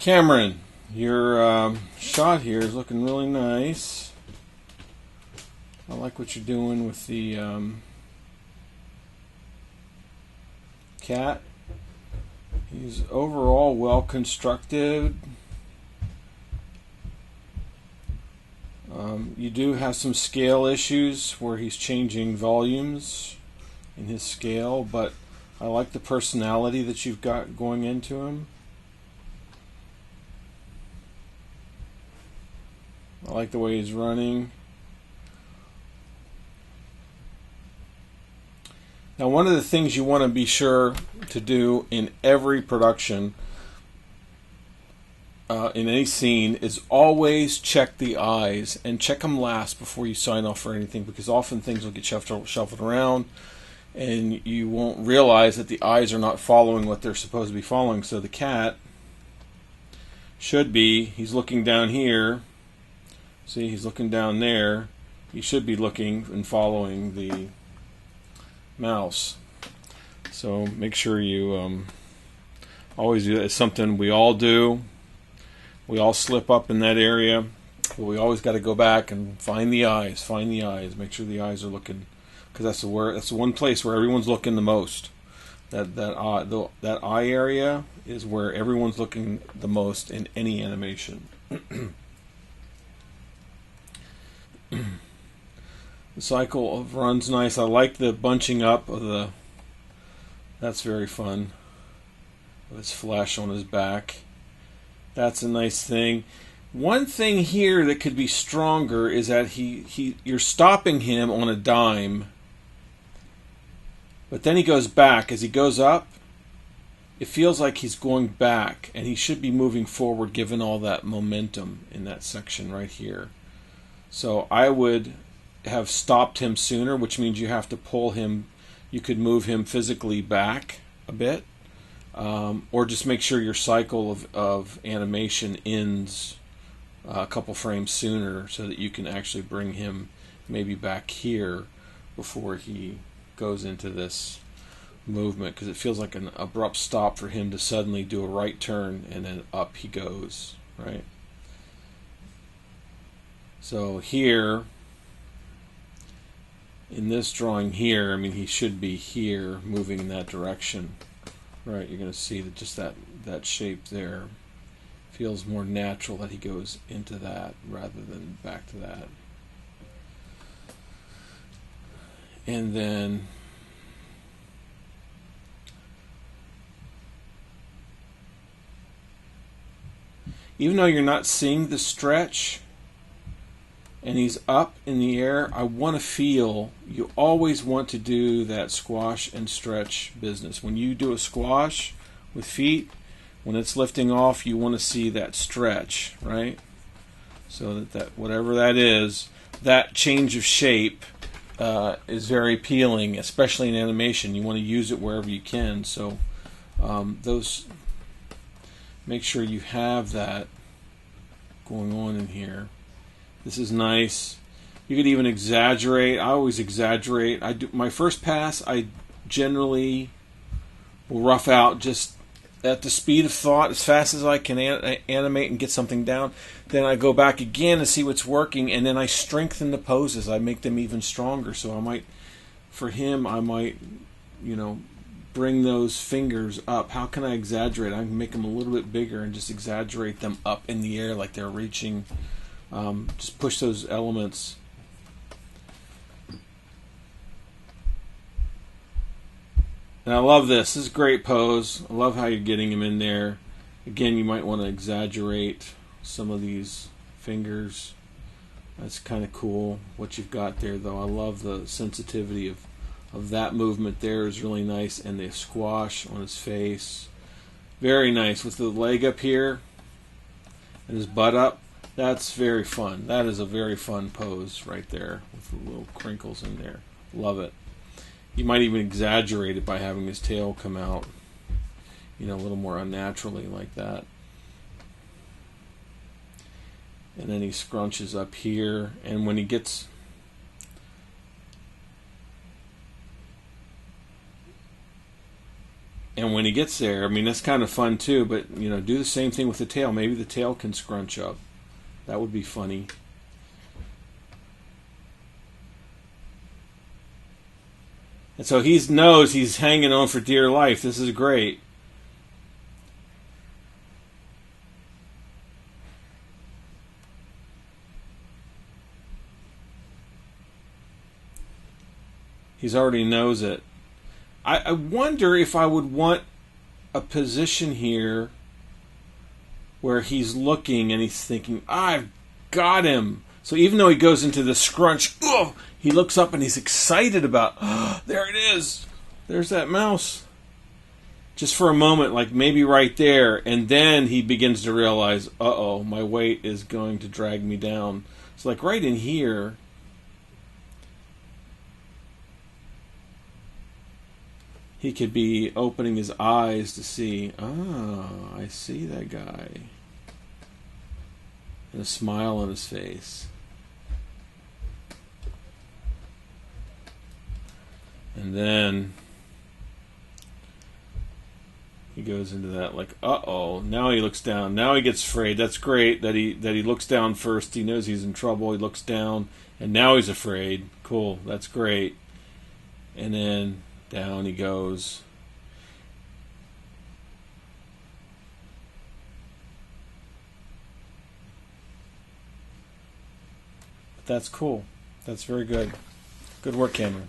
Cameron, your shot here is looking really nice. I like what you're doing with the cat. He's overall well constructed. You do have some scale issues where he's changing volumes in his scale, but I like the personality that you've got going into him. I like the way he's running. Now, one of the things you want to be sure to do in every production, in any scene, is always check the eyes, and check them last before you sign off for anything, because often things will get shuffled around and you won't realize that the eyes are not following what they're supposed to be following. So the cat should be, he's looking down here. See, he's looking down there. He should be looking and following the mouse. So make sure you always do that. It's something we all do. We all slip up in that area, but we always got to go back and find the eyes. Find the eyes. Make sure the eyes are looking, because that's the one place where everyone's looking the most. That eye area is where everyone's looking the most in any animation. The cycle of run's nice. I like the bunching up of the. That's very fun. Of his flesh on his back. That's a nice thing. One thing here that could be stronger is that you're stopping him on a dime, but then he goes back. As he goes up, it feels like he's going back, and he should be moving forward given all that momentum in that section right here. So I would have stopped him sooner, which means you have to pull him. You could move him physically back a bit. Or just make sure your cycle of animation ends a couple frames sooner, so that you can actually bring him maybe back here before he goes into this movement, because it feels like an abrupt stop for him to suddenly do a right turn and then up he goes, right? So here, in this drawing here, I mean, he should be here moving in that direction. Right, you're going to see that just that shape there feels more natural, that he goes into that rather than back to that. And then even though you're not seeing the stretch and he's up in the air, I want to feel, you always want to do that squash and stretch business. When you do a squash with feet, when it's lifting off, you want to see that stretch, right? So that whatever that is, that change of shape is very appealing, especially in animation. You want to use it wherever you can. So make sure you have that going on in here. This is nice. You could even exaggerate. I always exaggerate. My first pass, I generally will rough out just at the speed of thought as fast as I can animate and get something down. Then I go back again and see what's working, and then I strengthen the poses. I make them even stronger. So I might bring those fingers up. How can I exaggerate? I can make them a little bit bigger and just exaggerate them up in the air like they're reaching. Just push those elements. And I love this. This is a great pose. I love how you're getting him in there. Again, you might want to exaggerate some of these fingers. That's kind of cool what you've got there, though. I love the sensitivity of that movement there is really nice. And the squash on his face. Very nice. With the leg up here and his butt up. That's very fun. That is a very fun pose right there with the little crinkles in there. Love it. You might even exaggerate it by having his tail come out, a little more unnaturally like that. And then he scrunches up here, and when he gets And when he gets there, I mean, that's kind of fun too, but, do the same thing with the tail. Maybe the tail can scrunch up. That would be funny. And so he knows he's hanging on for dear life. This is great. He's already knows it. I wonder if I would want a position here where he's looking and he's thinking, I've got him. So even though he goes into the scrunch, he looks up and he's excited about, there it is. There's that mouse. Just for a moment, like maybe right there. And then he begins to realize, uh-oh, my weight is going to drag me down. So like right in here, he could be opening his eyes to see, I see that guy. And a smile on his face. And then he goes into that like, uh-oh. Now he looks down. Now he gets afraid. That's great that he looks down first. He knows he's in trouble. He looks down. And now he's afraid. Cool. That's great. And then down he goes. But that's cool. That's very good. Good work, Cameron.